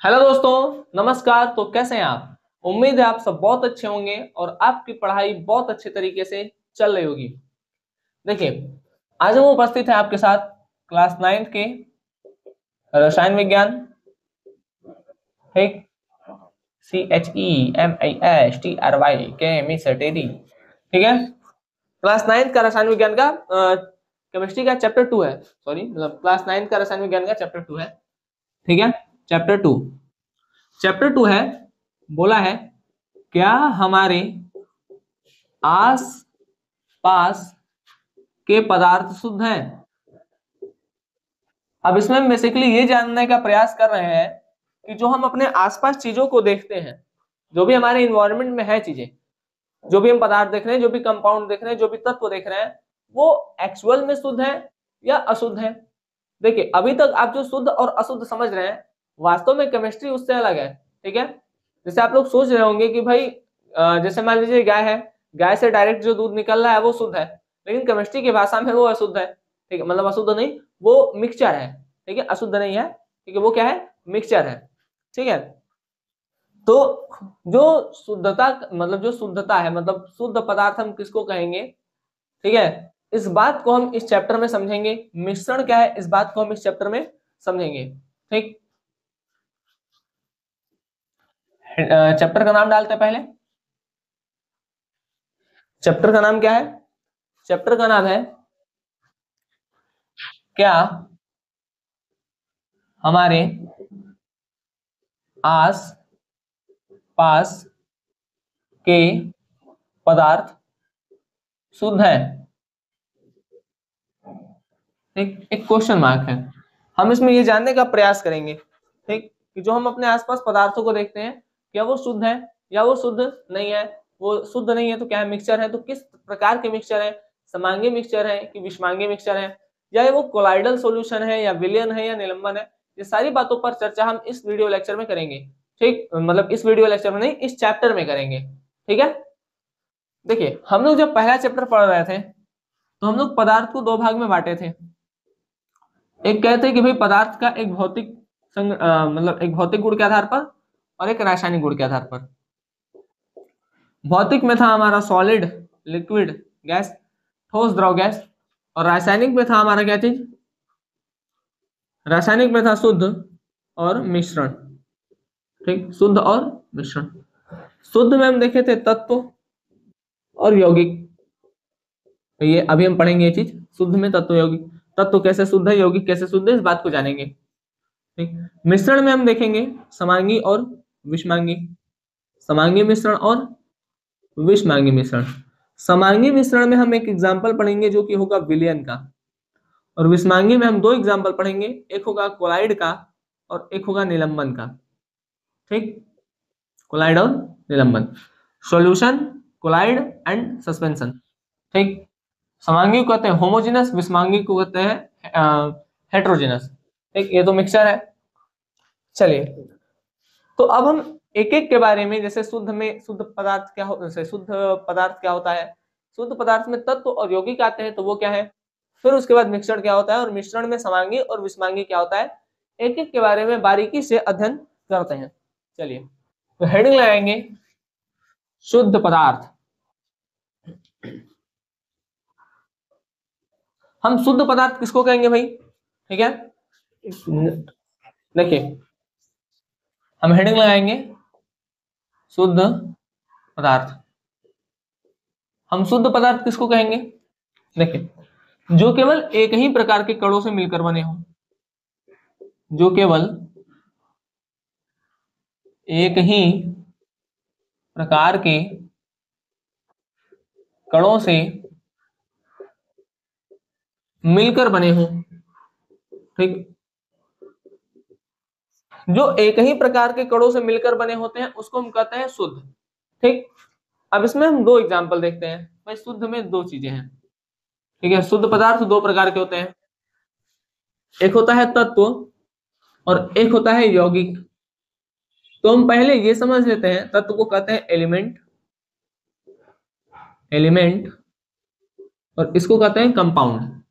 Hello दोस्तों, नमस्कार। तो कैसे हैं आप? उम्मीद है आप सब बहुत अच्छे होंगे और आपकी पढ़ाई बहुत अच्छे तरीके से चल रही होगी। देखिए, आज हम उपस्थित हैं आपके साथ क्लास 9 के रसायन विज्ञान, ठीक, CHEMISTRY केमिस्ट्री, ठीक है। क्लास 9 का रसायन विज्ञान का केमिस्ट्री का चैप्टर 2 है। सॉरी, मतलब क्लास 9 का रसायन विज्ञान का चैप्टर 2 है, ठीक है। चैप्टर 2 है, बोला है क्या हमारे आस पास के पदार्थ शुद्ध हैं। अब इसमें हम बेसिकली ये जानने का प्रयास कर रहे हैं कि जो हम अपने आसपास चीजों को देखते हैं, जो भी हमारे इन्वायरमेंट में है चीजें, जो भी हम पदार्थ देख रहे हैं, जो भी कंपाउंड देख रहे हैं, जो भी तत्व देख रहे हैं, वो एक्चुअल में शुद्ध है या अशुद्ध है। देखिए, अभी तक आप जो शुद्ध और अशुद्ध समझ रहे हैं, वास्तव में केमिस्ट्री उससे अलग है, ठीक है। जैसे आप लोग सोच रहे होंगे कि भाई जैसे मान लीजिए गाय है, गाय से डायरेक्ट जो दूध निकल रहा है वो शुद्ध है, लेकिन केमिस्ट्री की भाषा में वो अशुद्ध है, ठीक है। मतलब अशुद्ध नहीं, वो मिक्सचर है, ठीक है, अशुद्ध नहीं है, ठीक है। वो क्या है? मिक्सचर है, ठीक है। तो जो शुद्धता, मतलब जो शुद्धता है, मतलब शुद्ध पदार्थ हम किसको कहेंगे, ठीक है। इस बात को हम इस चैप्टर में समझेंगे। मिश्रण क्या है, इस बात को हम इस चैप्टर में समझेंगे, ठीक। चैप्टर का नाम डालते हैं पहले। चैप्टर का नाम क्या है? चैप्टर का नाम है क्या हमारे आस पास के पदार्थ शुद्ध है, ठीक। एक क्वेश्चन मार्क है। हम इसमें ये जानने का प्रयास करेंगे, ठीक, कि जो हम अपने आसपास पदार्थों को देखते हैं, क्या वो शुद्ध है या वो शुद्ध नहीं है। वो शुद्ध नहीं है तो क्या है? मिक्सचर है। तो किस प्रकार के मिक्सचर है? समांगी मिक्सचर है कि विषमांगी मिक्सचर है, या वो कोलाइडल सॉल्यूशन है, या विलयन है, या निलंबन है। ये सारी बातों पर चर्चा हम इस वीडियो लेक्चर में करेंगे, ठीक। मतलब इस वीडियो लेक्चर में नहीं, इस चैप्टर में करेंगे, ठीक है। देखिए, हम लोग जब पहला चैप्टर पढ़ रहे थे तो हम लोग पदार्थ को दो भाग में बांटे थे। एक कहते हैं कि भाई पदार्थ का एक भौतिक मतलब एक भौतिक गुण के आधार पर और एक रासायनिक गुण के आधार पर। भौतिक में था हमारा सॉलिड, लिक्विड, गैस, ठोस, द्रव, गैस। और रासायनिक में था हमारा क्या चीज? रासायनिक में था शुद्ध और मिश्रण, ठीक, शुद्ध और मिश्रण। शुद्ध में हम देखे थे तत्व और यौगिक। तो ये अभी हम पढ़ेंगे ये चीज, शुद्ध में तत्व यौगिक। तत्व कैसे शुद्ध है, यौगिक कैसे शुद्ध है, इस बात को जानेंगे, ठीक। मिश्रण में हम देखेंगे समांगी और विषमांगी, समांगी मिश्रण और विषमांगी मिश्रण। समांगी मिश्रण में हम एक एग्जाम्पल पढ़ेंगे जो कि होगा विलयन का, और विषमांगी में हम दो एग्जाम्पल पढ़ेंगे, एक होगा कोलाइड का और एक होगा निलंबन का, ठीक। कोलाइड और निलंबन, सॉल्यूशन, कोलाइड एंड सस्पेंशन, ठीक। समांगी को कहते हैं होमोजेनस, विषमांगी को कहते हैं हेट्रोजेनस, ठीक। ये तो मिक्सचर है। चलिए, तो अब हम एक एक के बारे में, जैसे शुद्ध में शुद्ध पदार्थ क्या हो, जैसे शुद्ध पदार्थ क्या होता है, शुद्ध पदार्थ में तत्व और यौगिक आते हैं तो वो क्या है, फिर उसके बाद मिश्रण क्या होता है, और मिश्रण में समांगी और विषमांगी क्या होता है, एक एक के बारे में बारीकी से अध्ययन करते हैं। चलिए, तो हेडिंग लगाएंगे शुद्ध पदार्थ। हम शुद्ध पदार्थ किसको कहेंगे भाई, ठीक है। देखिए, हम हेडिंग लगाएंगे शुद्ध पदार्थ। हम शुद्ध पदार्थ किसको कहेंगे? देखिए, जो केवल एक ही प्रकार के कणों से मिलकर बने हो, जो केवल एक ही प्रकार के कणों से मिलकर बने हो, ठीक। जो एक ही प्रकार के कणों से मिलकर बने होते हैं उसको हम कहते हैं शुद्ध, ठीक। अब इसमें हम दो एग्जांपल देखते हैं। भाई, शुद्ध में दो चीजें हैं, ठीक है। शुद्ध पदार्थ दो प्रकार के होते हैं, एक होता है तत्व और एक होता है यौगिक। तो हम पहले ये समझ लेते हैं, तत्व को कहते हैं एलिमेंट, एलिमेंट, और इसको कहते हैं कंपाउंड।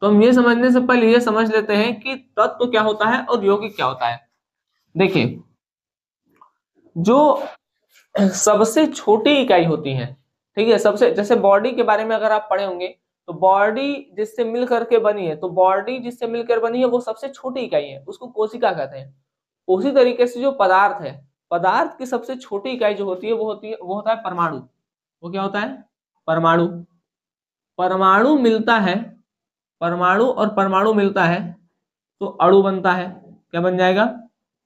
तो हम ये समझने से पहले ये समझ लेते हैं कि तत्व क्या होता है और यौगिक क्या होता है। देखिए, जो सबसे छोटी इकाई होती है, ठीक है, सबसे, जैसे बॉडी के बारे में अगर आप पढ़े होंगे, तो बॉडी जिससे मिल करके बनी है, तो बॉडी जिससे मिलकर बनी है वो सबसे छोटी इकाई है, उसको कोशिका कहते हैं। उसी तरीके से जो पदार्थ है, पदार्थ की सबसे छोटी इकाई जो होती है वो होता है परमाणु। वो क्या होता है? परमाणु। परमाणु मिलता है, परमाणु और परमाणु मिलता है तो अणु बनता है। क्या बन जाएगा?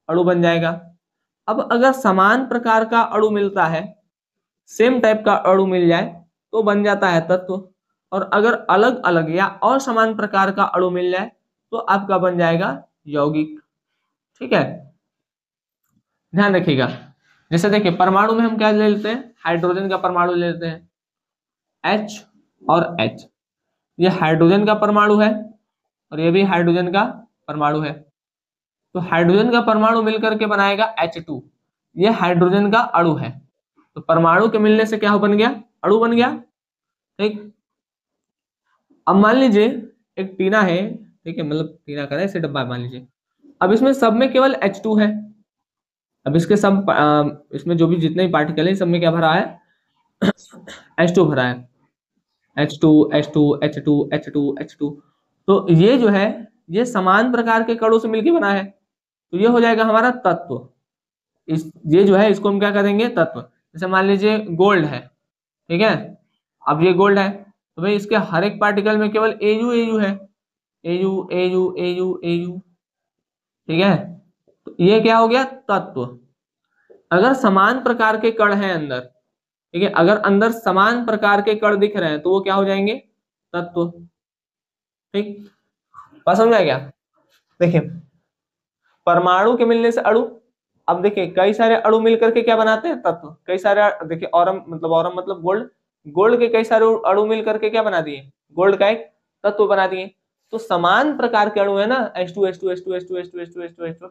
अणु बन जाएगा। अब अगर समान प्रकार का अणु मिलता है, सेम टाइप का अणु मिल जाए, तो बन जाता है तत्व। और अगर अलग अलग या असमान प्रकार का अणु मिल जाए तो आपका बन जाएगा यौगिक। ठीक है, ध्यान रखिएगा। जैसे देखिए, परमाणु में हम क्या ले लेते हैं? हाइड्रोजन का परमाणु ले लेते हैं, H और H। ये हाइड्रोजन का परमाणु है और ये भी हाइड्रोजन का परमाणु है। तो हाइड्रोजन का परमाणु मिलकर के बनाएगा H2। ये हाइड्रोजन का अणु है। तो परमाणु के मिलने से क्या बन गया? अणु बन गया। ठीक। अब मान लीजिए एक टीना है, ठीक है, मतलब टीना का ऐसे डब्बा मान लीजिए। अब इसमें सब में केवल H2 है। अब इसके सब इसमें जो भी जितने भी पार्टिकल है सब में क्या भरा है? H2 भरा है। H2 H2 H2 H2 H2। तो ये जो है, ये समान प्रकार के कणों से मिलकर बना है, तो ये हो जाएगा हमारा तत्व। इस ये जो है इसको हम क्या करेंगे? तत्व। जैसे मान लीजिए गोल्ड है, ठीक है। अब ये गोल्ड है तो भाई इसके हर एक पार्टिकल में केवल एयू है। एयू एयू एयू एयू, ठीक है। तो ये क्या हो गया? तत्व। अगर समान प्रकार के कण हैं अंदर, ठीक है, अगर अंदर समान प्रकार के कण दिख रहे हैं तो वो क्या हो जाएंगे? तत्व। ठीक, बात समझ में आ गया? देखिए, परमाणु के मिलने से अणु। अब देखिए, कई सारे अणु मिलकर के क्या बनाते हैं? तत्व। कई सारे, देखिए औरम मतलब गोल्ड। गोल्ड के कई सारे अणु मिलकर के क्या बना दिए? गोल्ड का एक तत्व बना दिए। तो समान प्रकार के अणु है ना, H2 H2 H2 H2 H2 H2 H2 H2,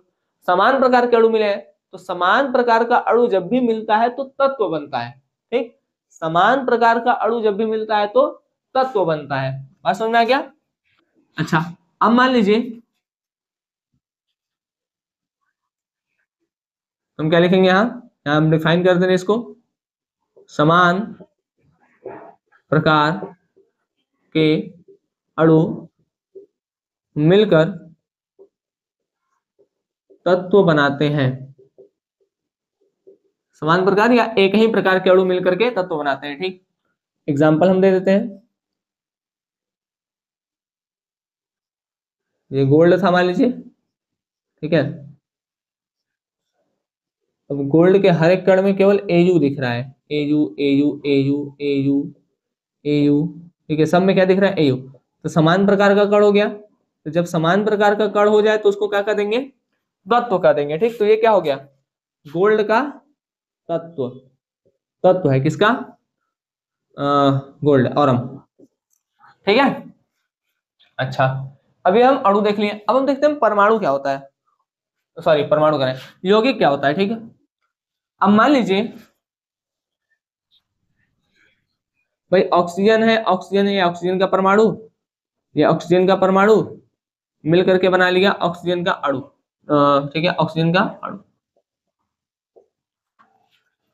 समान प्रकार के अणु मिले हैं। तो समान प्रकार का अणु जब भी मिलता है तो तत्व बनता है। ठीक, समान प्रकार का अणु जब भी मिलता है तो तत्व बनता है। बात समझ में आ गया? अच्छा, अब मान लीजिए हम क्या लिखेंगे? यहाँ हम डिफाइन कर देंगे इसको। समान प्रकार के अणु मिलकर तत्व बनाते हैं। समान प्रकार या एक ही प्रकार के अणु मिलकर के तत्व बनाते हैं। ठीक, एग्जाम्पल हम दे देते हैं। ये गोल्ड था मान लीजिए, ठीक है। अब गोल्ड के हर एक कण में केवल एयू दिख रहा है। AU AU AU AU AU, ठीक है, सब में क्या दिख रहा है? एयू। तो समान प्रकार का कण हो गया। तो जब समान प्रकार का कण हो जाए तो उसको क्या कर देंगे? तत्व कर देंगे। ठीक, तो ये क्या हो गया? गोल्ड का तत्व। तत्व है किसका? Gold, Aurum. ठीक है। अच्छा, अभी हम अणु देख लिए, अब हम देखते हैं परमाणु क्या होता है। सॉरी, परमाणु करें, यौगिक क्या होता है। ठीक है, अब मान लीजिए भाई ऑक्सीजन है, ऑक्सीजन है, ये ऑक्सीजन का परमाणु, ये ऑक्सीजन का परमाणु मिल करके बना लिया ऑक्सीजन का अणु। ठीक है, ऑक्सीजन का अणु।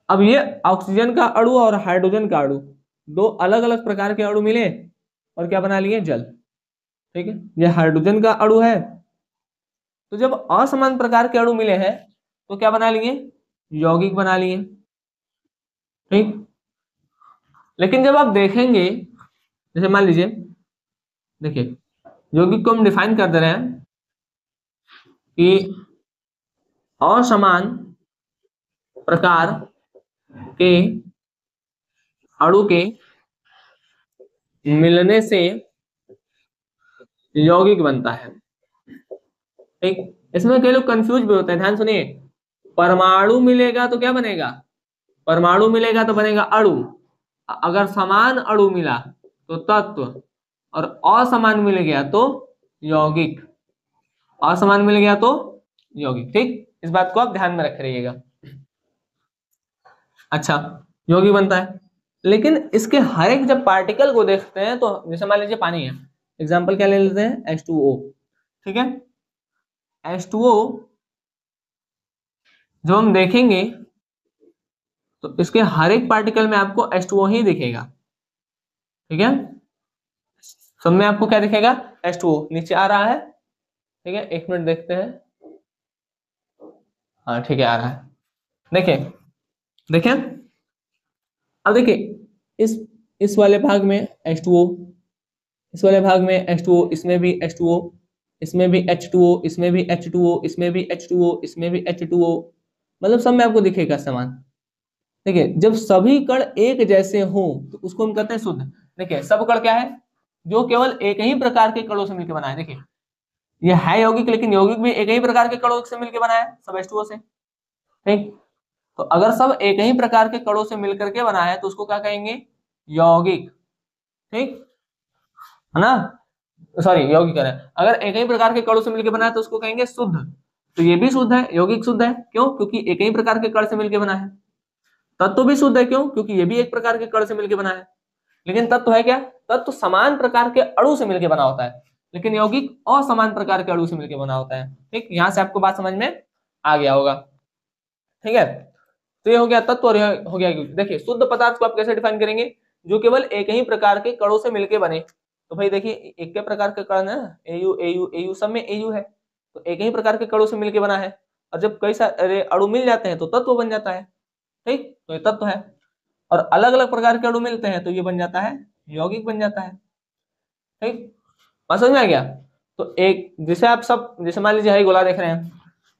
अब ये ऑक्सीजन का अणु और हाइड्रोजन का अणु, दो अलग अलग प्रकार के अणु मिले और क्या बना लिए? जल। ठीक है, ये हाइड्रोजन का अणु है। तो जब असमान प्रकार के अणु मिले हैं तो क्या बना लिए? यौगिक बना लिए। ठीक, लेकिन जब आप देखेंगे, जैसे मान लीजिए, देखिए, यौगिक को हम डिफाइन कर दे रहे हैं कि असमान प्रकार के अणु के मिलने से यौगिक बनता है। ठीक, इसमें कई लोग कंफ्यूज भी होते हैं, ध्यान सुनिए। परमाणु मिलेगा तो क्या बनेगा? परमाणु मिलेगा तो बनेगा अणु। अगर समान अणु मिला तो तत्व, और असमान मिल गया तो यौगिक। असमान मिल गया तो यौगिक। ठीक, इस बात को आप ध्यान में रख रहिएगा। अच्छा, यौगिक बनता है, लेकिन इसके हर एक जब पार्टिकल को देखते हैं तो, जैसे मान लीजिए पानी है, एग्जाम्पल क्या ले लेते हैं? H2O। ठीक है, H2O जब हम देखेंगे तो इसके हर एक पार्टिकल में आपको H2O ही दिखेगा। ठीक है, सब में आपको क्या दिखेगा? H2O नीचे आ रहा है। ठीक है, एक मिनट देखते हैं। हाँ ठीक है, आ रहा है। देखिए देखिए, अब देखिए इस वाले भाग में H2O, इस वाले भाग में H2O, इसमें भी H2O, इसमें भी H2O, इसमें भी H2O, इसमें भी H2O, इसमें भी H2O, मतलब सब में आपको दिखेगा समान। देखिए जब सभी कण एक जैसे हों तो उसको हम कहते हैं शुद्ध। देखिए सब कण क्या है? जो केवल एक ही प्रकार के कणों से मिलकर बना है। देखिए ये है यौगिक, लेकिन यौगिक भी एक ही प्रकार के कणों से मिलकर बना है, सब H2O से। ठीक, तो अगर सब एक ही प्रकार के कणों से मिलकर के बना है तो उसको क्या कहेंगे? यौगिक। ठीक है ना, सॉरी यौगिक कह रहे हैं। अगर एक ही प्रकार के कणों से मिलकर बना है तो उसको कहेंगे शुद्ध। तो ये भी शुद्ध है, यौगिक शुद्ध है। क्यों? क्योंकि एक ही प्रकार के कण से मिलकर बना है। तत्व भी शुद्ध है। क्यों? क्योंकि ये भी एक प्रकार के कण से मिलकर बना है। लेकिन तत्व है क्या? तत्व समान प्रकार के अणु से मिलकर बना होता है, लेकिन यौगिक असमान प्रकार के अणु से मिलकर बना होता है। ठीक, यहां से आपको बात समझ में आ गया होगा। ठीक है, तो ये हो गया तत्व और यह हो गया यौगिक। देखिए शुद्ध पदार्थ को आप कैसे डिफाइन करेंगे? जो केवल एक ही प्रकार के कणों से मिलकर बने। तो भाई देखिए एक के प्रकार के कण है, एयू एयू एयू, सब में एयू है, तो एक ही प्रकार के कणों से मिलकर बना है। और जब कई सारे अणु मिल जाते हैं तो तत्व बन जाता है। ठीक, तो ये तत्व है। और अलग अलग प्रकार के अणु मिलते हैं तो ये बन जाता है यौगिक, बन जाता है। ठीक, बात समझ में आ गया? तो एक जैसे आप सब, जैसे मान लीजिए गोला देख रहे हैं,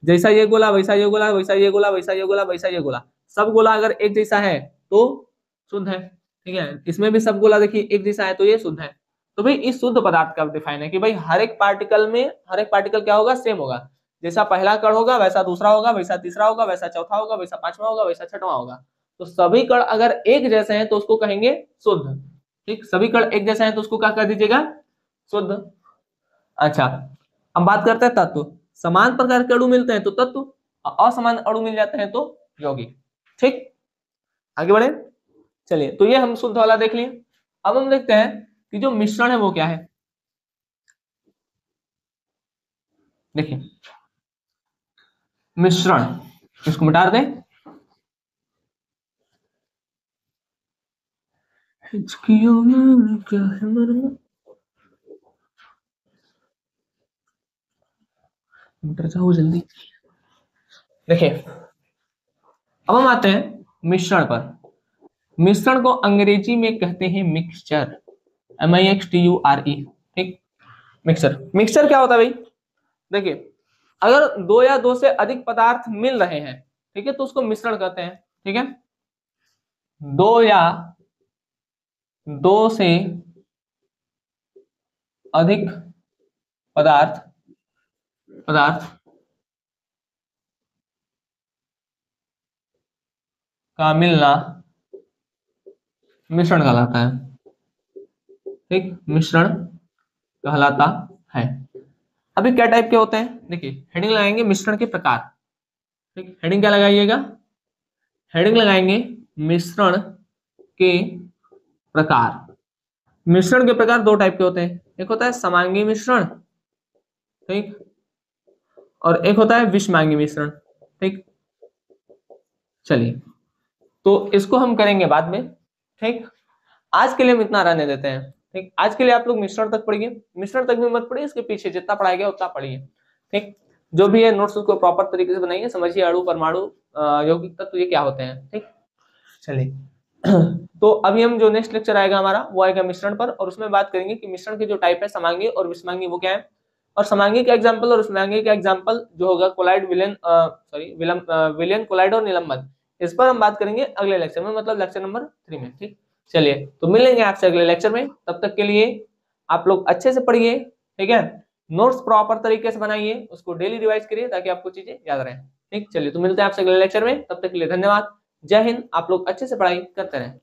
जैसा ये गोला वैसा ये गोला, वैसा ये गोला वैसा ये गोला, वैसा ये गोला, सब गोला अगर एक जैसा है तो शुद्ध है। ठीक है, इसमें भी सब गोला देखिए एक जैसा है तो ये शुद्ध है। तो भाई इस शुद्ध पदार्थ का डिफाइन है कि भाई हर एक पार्टिकल में, हर एक पार्टिकल क्या होगा? सेम होगा। जैसा पहला कण होगा वैसा दूसरा होगा, वैसा तीसरा होगा, वैसा चौथा होगा, वैसा पांचवा होगा, वैसा छठवां होगा। तो सभी कण अगर एक जैसे हैं तो उसको कहेंगे शुद्ध। ठीक, सभी कण एक जैसे हैं तो उसको क्या कर दीजिएगा? शुद्ध। अच्छा, हम बात करते हैं तत्व। समान प्रकार के अणु मिलते हैं तो तत्व, असमान अणु मिल जाते हैं तो यौगिक। ठीक, आगे बढ़े। चलिए, तो ये हम शुद्ध वाला देख लिए। अब हम देखते हैं कि जो मिश्रण है वो क्या है। देखिए मिश्रण, इसको मिटा दें। हिचकियों में क्या है मरना, मिट जाओ जल्दी। देखिए अब हम आते हैं मिश्रण पर। मिश्रण को अंग्रेजी में कहते हैं मिक्सचर, MIXTURE। ठीक, मिक्सचर। मिक्सचर क्या होता है भाई? देखिए अगर दो या दो से अधिक पदार्थ मिल रहे हैं, ठीक है, तो उसको मिश्रण कहते हैं। ठीक है, दो या दो से अधिक पदार्थ पदार्थ का मिलना मिश्रण कहलाता है। ठीक, मिश्रण कहलाता है। अभी क्या टाइप के होते हैं? देखिए हेडिंग लगाएंगे मिश्रण के प्रकार। ठीक, हेडिंग क्या लगाइएगा? हेडिंग लगाएंगे मिश्रण के प्रकार। मिश्रण के प्रकार दो टाइप के होते हैं, एक होता है समांगी मिश्रण, ठीक, और एक होता है विषमांगी मिश्रण। ठीक, चलिए तो इसको हम करेंगे बाद में। ठीक, आज के लिए हम इतना रहने देते हैं। ठीक, आज के लिए आप लोग मिश्रण तक पढ़िए, मिश्रण तक भी मत पढ़िए, इसके पीछे जितना पढ़ाया गया उतना पढ़िए। ठीक, जो भी है नोट्स उसको प्रॉपर तरीके से बनाइए, समझिए अणु परमाणु यौगिक तत्व ये क्या होते हैं। ठीक, चलिए तो अभी हम जो नेक्स्ट लेक्चर आएगा हमारा वो आएगा मिश्रण पर, और उसमें बात करेंगे कि मिश्रण के जो टाइप है समांगी और विषमांगी वो क्या है, और समांगी का एग्जांपल और विषमांगी का एग्जांपल जो होगा कोलाइड विलेन विलेन कोलाइड और निलंबन, इस पर हम बात करेंगे अगले लेक्चर में, मतलब लेक्चर नंबर 3 में। ठीक, चलिए तो मिलेंगे आपसे अगले लेक्चर में, तब तक के लिए आप लोग अच्छे से पढ़िए। ठीक है, नोट्स प्रॉपर तरीके से बनाइए, उसको डेली रिवाइज करिए ताकि आपको चीजें याद रहें। ठीक, चलिए तो मिलते हैं आपसे अगले लेक्चर में, तब तक के लिए धन्यवाद। जय हिंद। आप लोग अच्छे से पढ़ाई करते रहें।